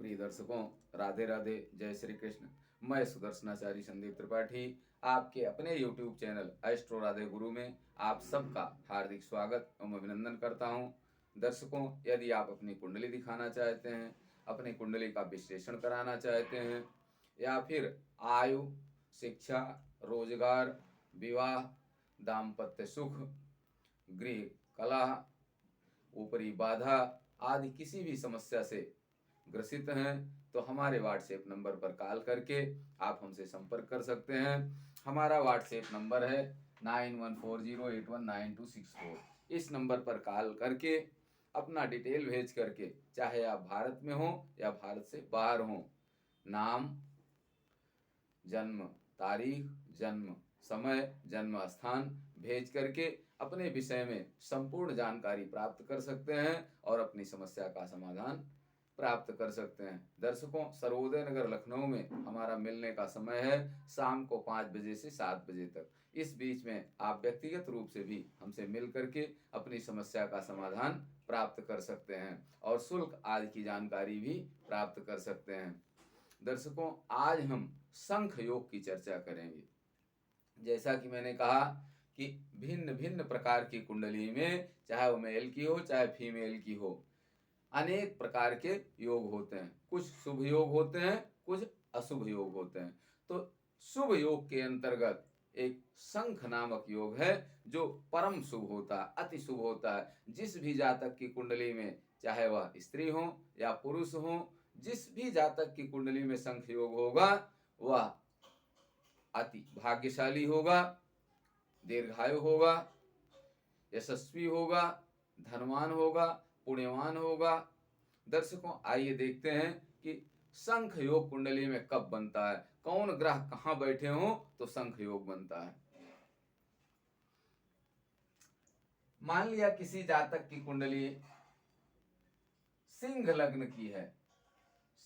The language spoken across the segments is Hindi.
प्रिय दर्शकों, राधे राधे, जय श्री कृष्ण। मैं सुदर्शनाचारी संदीप त्रिपाठी आपके अपने YouTube चैनल एस्ट्रो राधे गुरु में आप सबका हार्दिक स्वागत एवं अभिनंदन करता हूं। दर्शकों, यदि आप अपनी कुंडली दिखाना चाहते हैं, अपनी कुंडली का विश्लेषण कराना चाहते हैं, या फिर आयु, शिक्षा, रोजगार, विवाह, दाम्पत्य सुख, गृह कलह, ऊपरी बाधा आदि किसी भी समस्या से ग्रसित हैं तो हमारे व्हाट्सएप नंबर पर कॉल करके आप हमसे संपर्क कर सकते हैं। हमारा व्हाट्सएप नंबर है 9140819264। इस नंबर पर कॉल करके अपना डिटेल भेज करके, चाहे आप भारत में हो या भारत से बाहर हो, नाम, जन्म तारीख, जन्म समय, जन्म स्थान भेज करके अपने विषय में संपूर्ण जानकारी प्राप्त कर सकते हैं और अपनी समस्या का समाधान प्राप्त कर सकते हैं। दर्शकों, सर्वोदय नगर लखनऊ में हमारा मिलने का समय है शाम को 5 बजे से 7 बजे तक। इस बीच में आप व्यक्तिगत रूप से भी हमसे मिल करके अपनी समस्या का समाधान प्राप्त कर सकते हैं और शुल्क आदि की जानकारी भी प्राप्त कर सकते हैं। दर्शकों, आज हम शंख योग की चर्चा करेंगे। जैसा कि मैंने कहा कि भिन्न भिन्न प्रकार की कुंडली में, चाहे वो मेल की हो चाहे फीमेल की हो, अनेक प्रकार के योग होते हैं। कुछ शुभ योग होते हैं, कुछ अशुभ योग होते हैं। तो शुभ योग के अंतर्गत एक शंख नामक योग है जो परम शुभ होता है, अति शुभ होता है। जिस भी जातक की कुंडली में, चाहे वह स्त्री हो या पुरुष हो, जिस भी जातक की कुंडली में शंख योग होगा वह अति भाग्यशाली होगा, दीर्घायु होगा, यशस्वी होगा, धनवान होगा, पुण्यवान होगा। दर्शकों, आइए देखते हैं कि शंख योग कुंडली में कब बनता है, कौन ग्रह कहां बैठे हो तो शंख योग बनता है। मान लिया किसी जातक की कुंडली सिंह लग्न की है,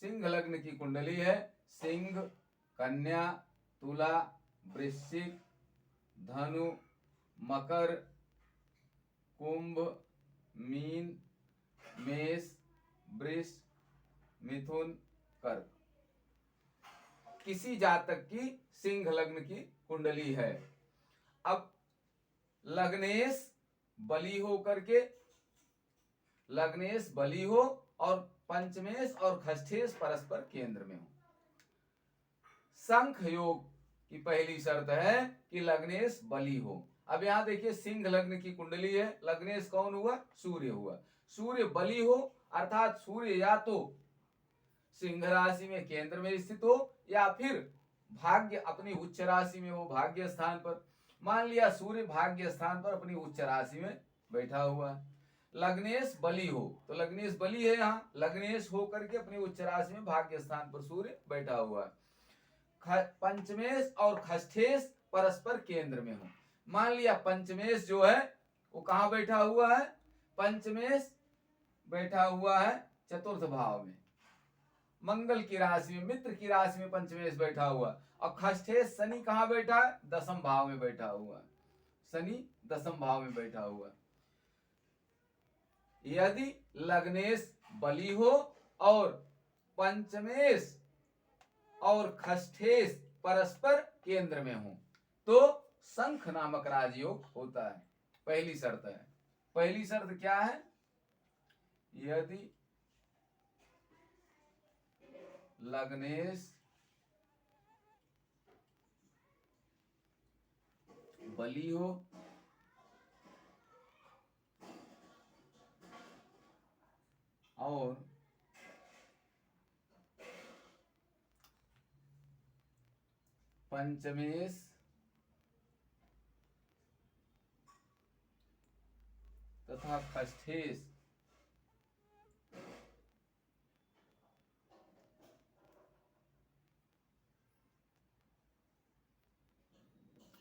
सिंह लग्न की कुंडली है, सिंह, कन्या, तुला, वृश्चिक, धनु, मकर, कुंभ, मीन, मेष, वृष, मिथुन, कर्क। किसी जातक की सिंह लग्न की कुंडली है। अब लग्नेश बली हो करके, लग्नेश बली हो और पंचमेश और खष्ठेश परस्पर केंद्र में हो। शंख योग की पहली शर्त है कि लग्नेश बली हो। अब यहां देखिए, सिंह लग्न की कुंडली है, लग्नेश कौन हुआ? सूर्य हुआ। सूर्य बली हो अर्थात सूर्य या तो सिंह राशि में केंद्र में स्थित हो या फिर भाग्य अपनी उच्च राशि में हो, भाग्य स्थान पर। मान लिया सूर्य भाग्य स्थान पर अपनी उच्च राशि में बैठा हुआ है। लग्नेश बली हो तो लग्नेश बली है, यहाँ लग्नेश हो करके अपनी उच्च राशि में भाग्य स्थान पर सूर्य बैठा हुआ है। पंचमेश और खष्ठेश परस्पर केंद्र में हो। मान लिया पंचमेश जो है वो कहां बैठा हुआ है? पंचमेश बैठा हुआ है चतुर्थ भाव में, मंगल की राशि में, मित्र की राशि में पंचमेश बैठा हुआ। और खष्ठेश शनि कहां बैठा है? दसम भाव में बैठा हुआ है, शनि दसम भाव में बैठा हुआ है। यदि लग्नेश बली हो और पंचमेश और खष्ठेश परस्पर केंद्र में हो तो शंख नामक राजयोग होता है। पहली शर्त है। पहली शर्त क्या है? यदि लग्नेश बली हो और पंचमेश तथा खष्ठेश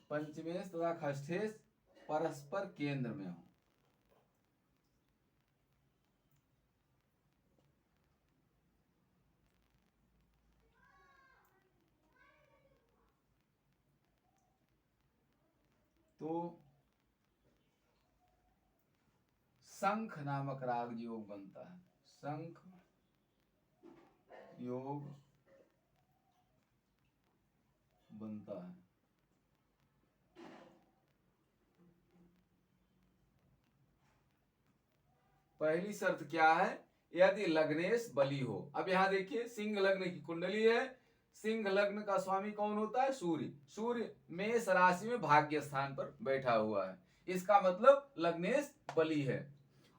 पंचमेश तथा खष्ठेश परस्पर केंद्र में हो तो शंख नामक राग योग बनता है। शंख योग बनता है। पहली शर्त क्या है? यदि लग्नेश बली हो। अब यहां देखिए सिंह लग्न की कुंडली है, सिंह लग्न का स्वामी कौन होता है? सूर्य। सूर्य मेष राशि में भाग्य स्थान पर बैठा हुआ है, इसका मतलब लग्नेश बली है।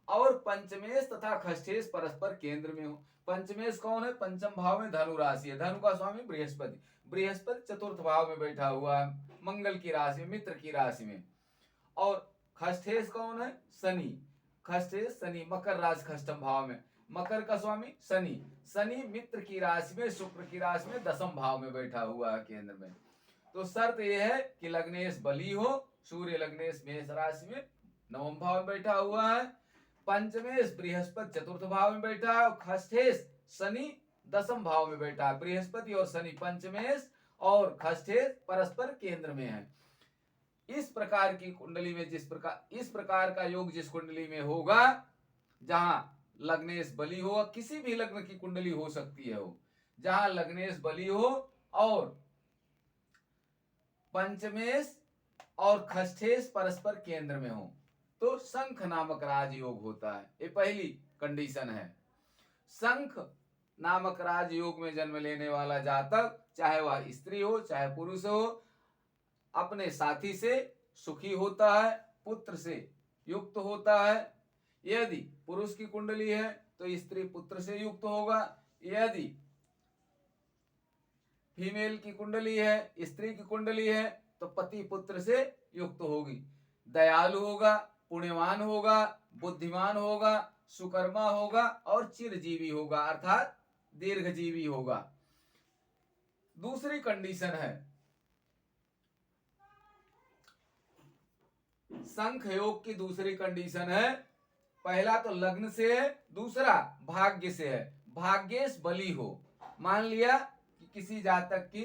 और पंचमेश तथा खष्ठेश परस्पर केंद्र में हो। पंचमेश कौन है? पंचम भाव में धनु राशि है, धनु का स्वामी बृहस्पति, बृहस्पति चतुर्थ भाव में बैठा हुआ है, मंगल की राशि में, मित्र की राशि में। और खष्ठेश कौन है? शनि, खष्ठेश शनि मकर राशि खष्टम भाव में, मकर का स्वामी शनि, शनि मित्र की राशि में, शुक्र की राशि में दसम भाव में बैठा हुआ है केंद्र में। तो शर्त यह है कि लग्नेश बली हो, सूर्य लग्नेश मेष राशि में नवम भाव में बैठा हुआ है, पंचमेश बृहस्पति चतुर्थ भाव में बैठा है, और खष्ठेश शनि दसम भाव में बैठा है। बृहस्पति और शनि पंचमेश और खष्ठेश परस्पर केंद्र में है। इस प्रकार की कुंडली में इस प्रकार का योग जिस कुंडली में होगा, जहां लग्नेश बली हो, किसी भी लग्न की कुंडली हो सकती है वो, जहां लग्नेश बली हो और पंचमेश और खष्ठेश परस्पर केंद्र में हो, तो शंख नामक राजयोग होता है। ये पहली कंडीशन है। शंख नामक राजयोग में जन्म लेने वाला जातक, चाहे वह स्त्री हो चाहे पुरुष हो, अपने साथी से सुखी होता है, पुत्र से युक्त होता है। यदि पुरुष की कुंडली है तो स्त्री पुत्र से युक्त होगा, यदि फीमेल की कुंडली है, स्त्री की कुंडली है, तो पति पुत्र से युक्त होगी। दयालु होगा, पुण्यवान होगा, बुद्धिमान होगा, सुकर्मा होगा और चिरजीवी होगा, अर्थात दीर्घजीवी होगा। दूसरी कंडीशन है शंख योग की दूसरी कंडीशन है, पहला तो लग्न से है, दूसरा भाग्य से है। भाग्येश बली हो, मान लिया कि किसी जातक की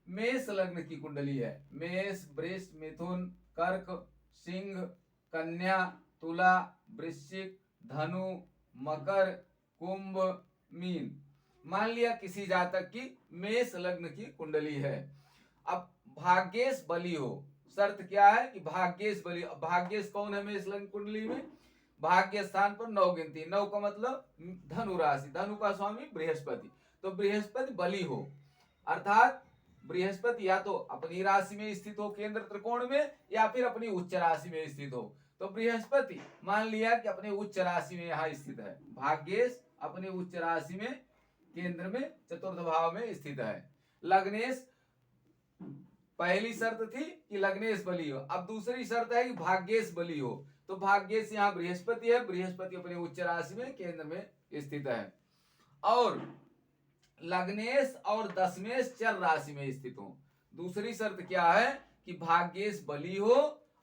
मेष लग्न की कुंडली है, मेष वृष मिथुन कर्क सिंह कन्या तुला वृश्चिक धनु मकर कुंभ मीन, मान लिया किसी जातक की मेष लग्न की कुंडली है। अब भाग्येश बली हो, शर्त क्या है कि भाग्येश बली। भाग्येश कौन है मेष लग्न कुंडली में? भाग्य स्थान पर 9 गिनती, 9 का मतलब धनु राशि, धनु का स्वामी बृहस्पति, तो बृहस्पति बली हो, अर्थात बृहस्पति या तो अपनी राशि में स्थित हो केंद्र त्रिकोण में, या फिर अपनी उच्च राशि में स्थित हो। तो बृहस्पति मान लिया कि अपने उच्च राशि में यहाँ स्थित है, भाग्येश अपने उच्च राशि में केंद्र में चतुर्थ भाव में स्थित है। लग्नेश, पहली शर्त थी कि लग्नेश बली हो, अब दूसरी शर्त है कि भाग्येश बली हो। तो भाग्येश यहाँ बृहस्पति है, बृहस्पति अपने उच्च राशि में केंद्र में स्थित है, और लग्नेश और दशमेश चर राशि में स्थित हो। दूसरी शर्त क्या है कि भाग्येश बली हो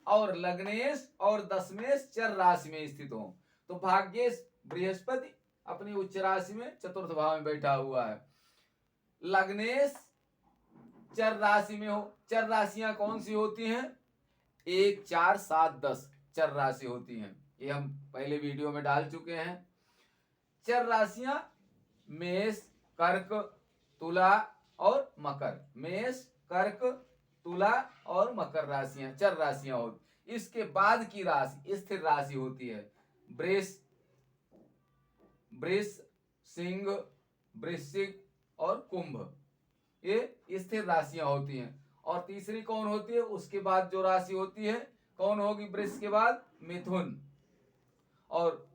और लग्नेश और दशमेश चर राशि में स्थित हो। तो भाग्येश बृहस्पति अपनी उच्च राशि में चतुर्थ भाव में बैठा हुआ है, लग्नेश चर राशि में हो। चर राशियां कौन सी होती हैं? 1 4 7 10 चर राशि होती हैं, ये हम पहले वीडियो में डाल चुके हैं। चर राशियां मेष कर्क तुला और मकर, मेष कर्क तुला और मकर राशियां चर राशियां होती। इसके बाद की राशि स्थिर राशि होती है, वृष वृष सिंह वृश्चिक और कुंभ, ये स्थिर राशियां होती हैं। और तीसरी कौन होती है? उसके बाद जो राशि होती है कौन होगी? वृष के बाद मिथुन, और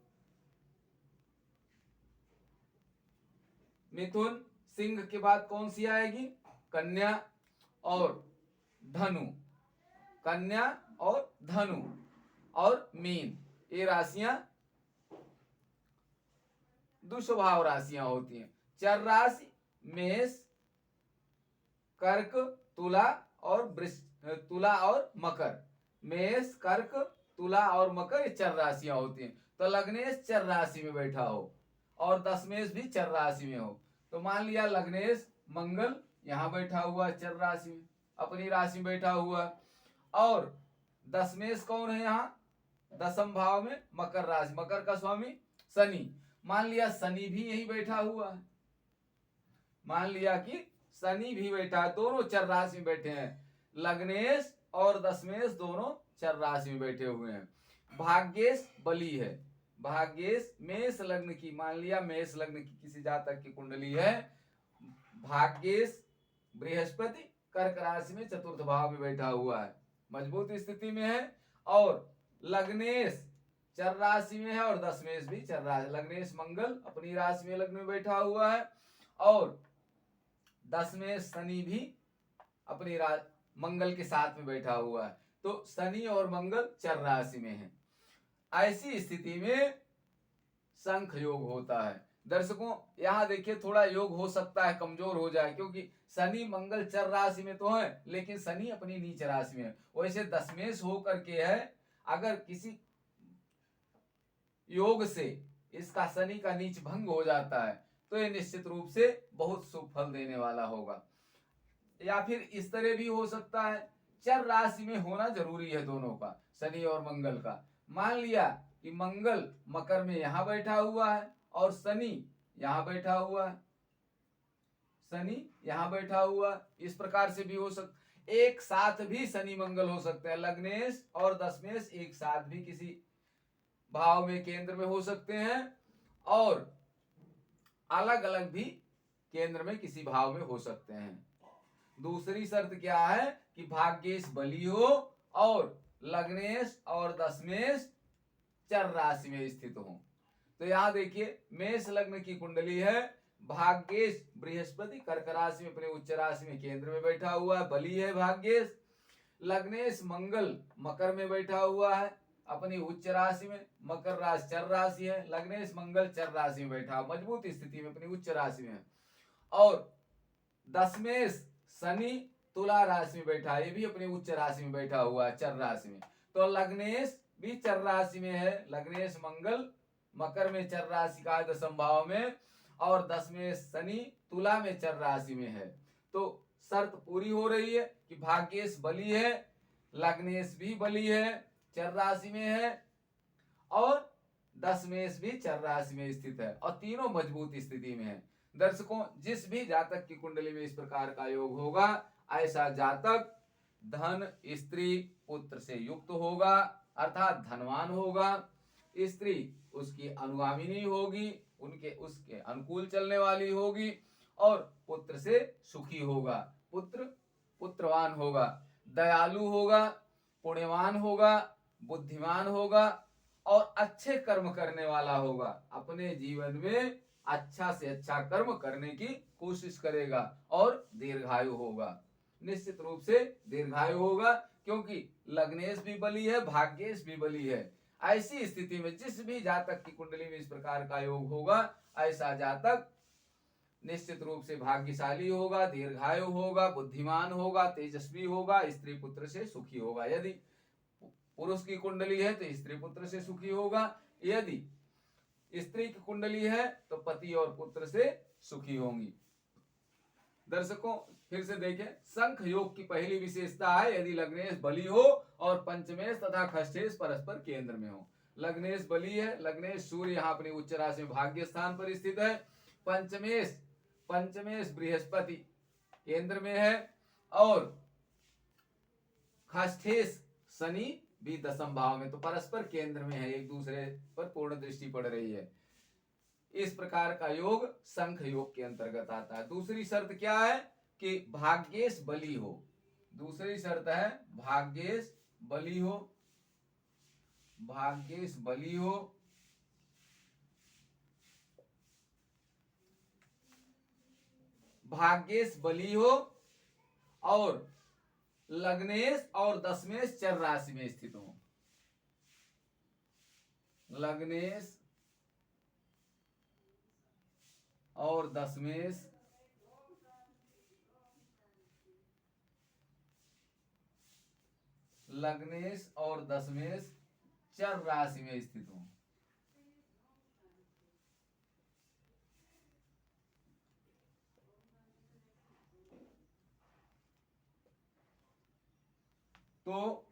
मिथुन सिंह के बाद कौन सी आएगी? कन्या और धनु, कन्या और धनु और मीन, ये राशियां दुस्वभाव राशियां होती हैं। चर राशि मेष कर्क तुला और तुला और मकर, मेष कर्क तुला और मकर, ये चर राशियां होती हैं। तो लग्नेश चर राशि में बैठा हो और दशमेश भी चर राशि में हो, तो मान लिया लग्नेश मंगल यहाँ बैठा हुआ चर राशि में, अपनी राशि में बैठा हुआ, और दशमेश कौन है यहाँ? दसम भाव में मकर राशि, मकर का स्वामी शनि, मान लिया शनि भी यही बैठा हुआ है। मान लिया कि शनि भी बैठा है, दोनों चर राशि में बैठे हैं, लग्नेश और दशमेश दोनों चर राशि में बैठे हुए हैं। भाग्येश बली है, भाग्येश मेष लग्न की, मान लिया मेष लग्न की किसी जातक की कुंडली है, भाग्येश बृहस्पति कर्क राशि में चतुर्थ भाव में बैठा हुआ है, मजबूत स्थिति में है, और लग्नेश चर राशि में है और दशमेश भी चर राशि, लग्नेश मंगल अपनी राशि में लग्न में बैठा हुआ है, और दशमेश शनि भी अपनी मंगल के साथ में बैठा हुआ है। तो शनि और मंगल चर राशि में है। ऐसी स्थिति में शंख योग होता है। दर्शकों यहां देखिए थोड़ा योग हो सकता है कमजोर हो जाए, क्योंकि शनि मंगल चर राशि में तो है लेकिन शनि अपनी नीच राशि में है, वैसे दशमेश हो करके है, अगर किसी योग से इसका शनि का नीच भंग हो जाता है तो ये निश्चित रूप से बहुत शुभ फल देने वाला होगा। या फिर इस तरह भी हो सकता है, चर राशि में होना जरूरी है दोनों का, शनि और मंगल का। मान लिया कि मंगल मकर में यहां बैठा हुआ है और शनि यहां बैठा हुआ है, शनि यहां बैठा हुआ, इस प्रकार से भी हो सकता, एक साथ भी शनि मंगल हो सकते हैं, लग्नेश और दशमेश एक साथ भी किसी भाव में केंद्र में हो सकते हैं, और अलग अलग भी केंद्र में किसी भाव में हो सकते हैं। दूसरी शर्त क्या है कि भाग्येश बली हो और लग्नेश और दशमेश चर राशि में स्थित हो। तो यहां देखिए मेष लग्न की कुंडली है, भाग्येश बृहस्पति कर्क राशि में अपने उच्च राशि में केंद्र में बैठा हुआ है, बली है भाग्येश। लग्नेश मंगल मकर में बैठा हुआ है अपनी उच्च राशि में, मकर राशि चर राशि है, लग्नेश मंगल चर राशि में बैठा, मजबूत स्थिति में अपनी उच्च राशि में। और दशमेश शनि तुला राशि में बैठा, ये भी अपनी उच्च राशि में बैठा हुआ है चर राशि में। तो लग्नेश भी चर राशि में है, लग्नेश मंगल मकर में चर राशि का दशम भाव में, और दशमेश शनि तुला में चर राशि में है। तो शर्त पूरी हो रही है कि भाग्येश बली है, लग्नेश भी बली है चर राशि में है, और दशमेश भी चर राशि में स्थित है, और तीनों मजबूत स्थिति में है। दर्शकों जिस भी जातक की कुंडली में इस प्रकार का योग होगा, ऐसा जातक धन स्त्री पुत्र से युक्त होगा, अर्थात धनवान होगा, स्त्री उसकी अनुगामिनी होगी, उसके अनुकूल चलने वाली होगी, और पुत्र से सुखी होगा, पुत्रवान होगा, दयालु होगा, पुण्यवान होगा, बुद्धिमान होगा, और अच्छे कर्म करने वाला होगा, अपने जीवन में अच्छा से अच्छा कर्म करने की कोशिश करेगा, और दीर्घायु होगा, निश्चित रूप से दीर्घायु होगा, क्योंकि लग्नेश भी बली है, भाग्येश भी बली है। ऐसी स्थिति में जिस भी जातक की कुंडली में इस प्रकार का योग होगा, ऐसा जातक निश्चित रूप से भाग्यशाली होगा, दीर्घायु होगा, बुद्धिमान होगा, तेजस्वी होगा, स्त्री पुत्र से सुखी होगा। यदि पुरुष की कुंडली है तो स्त्री पुत्र से सुखी होगा, यदि स्त्री की कुंडली है तो पति और पुत्र से सुखी होंगी। दर्शकों फिर से देखें, शंख योग की पहली विशेषता है यदि लग्नेश बली हो और पंचमेश तथा खष्ठेश परस्पर केंद्र में हो। लग्नेश बली है, लग्नेश सूर्य यहाँ अपनी उच्च राशि में भाग्य स्थान पर स्थित है, पंचमेश बृहस्पति केंद्र में है, और खष्ठेश शनि भी दशम भाव में, तो परस्पर केंद्र में है, एक दूसरे पर पूर्ण दृष्टि पड़ रही है। इस प्रकार का योग शंख योग के अंतर्गत आता है। दूसरी शर्त क्या है कि भाग्येश बली हो, दूसरी शर्त है भाग्येश बली हो, भाग्येश बली हो, भाग्येश बली हो, और लग्नेश और दशमेश चर राशि में स्थित हो, लग्नेश और दशमेश लग्नेश और दशमेश चर राशि में स्थित हो। तो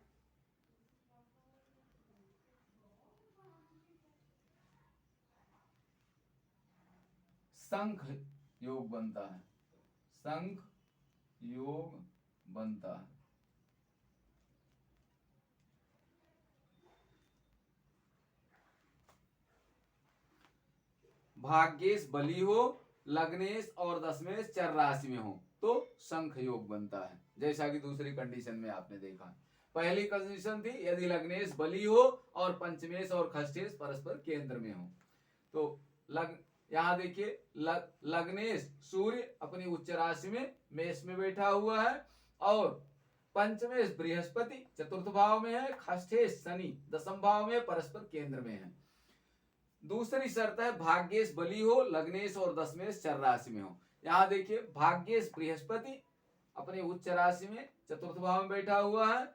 शंख योग बनता है। शंख योग बनता है। भाग्येश बली हो, लग्नेश और दशमेश चर राशि में हो तो शंख योग बनता है, जैसा कि दूसरी कंडीशन में आपने देखा। पहली कंडीशन थी यदि लग्नेश बली हो और पंचमेश और खष्टेश परस्पर केंद्र में हो। तो यहाँ देखिए लग्नेश सूर्य अपनी उच्च राशि में मेष में बैठा हुआ है और पंचमेश बृहस्पति चतुर्थ भाव में है, खष्टेश शनि दशम भाव में परस्पर केंद्र में है। दूसरी शर्त है भाग्येश बली हो, लग्नेश और दशमेश चर राशि में हो। यहाँ देखिए भाग्येश बृहस्पति अपनी उच्च राशि में चतुर्थ भाव में बैठा हुआ है,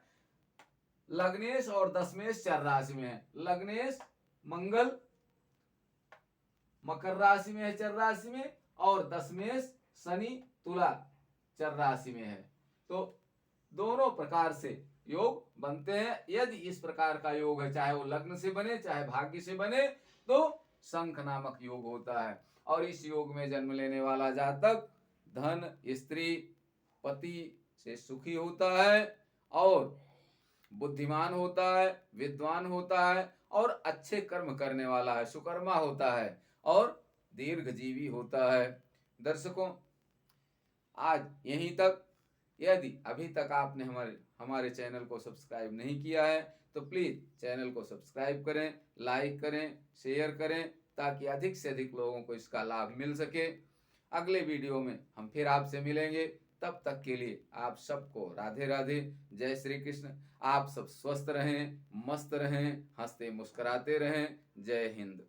लग्नेश और दशमेश चर राशि में है। लग्नेश मंगल मकर राशि में है चर राशि में, और दशमेश शनि तुला चर राशि में है। तो दोनों प्रकार से योग बनते हैं। यदि इस प्रकार का योग है, चाहे वो लग्न से बने चाहे भाग्य से बने, तो शंख नामक योग होता है। और इस योग में जन्म लेने वाला जातक धन, स्त्री, पति से सुखी होता है और बुद्धिमान होता है, विद्वान होता है और अच्छे कर्म करने वाला है, सुकर्मा होता है और दीर्घजीवी होता है। दर्शकों, आज यहीं तक। यदि अभी तक आपने हमारे चैनल को सब्सक्राइब नहीं किया है तो प्लीज चैनल को सब्सक्राइब करें, लाइक करें, शेयर करें, ताकि अधिक से अधिक लोगों को इसका लाभ मिल सके। अगले वीडियो में हम फिर आपसे मिलेंगे। तब तक के लिए आप सबको राधे राधे, जय श्री कृष्ण। आप सब स्वस्थ रहें, मस्त रहें, हंसते मुस्कुराते रहें। जय हिंद।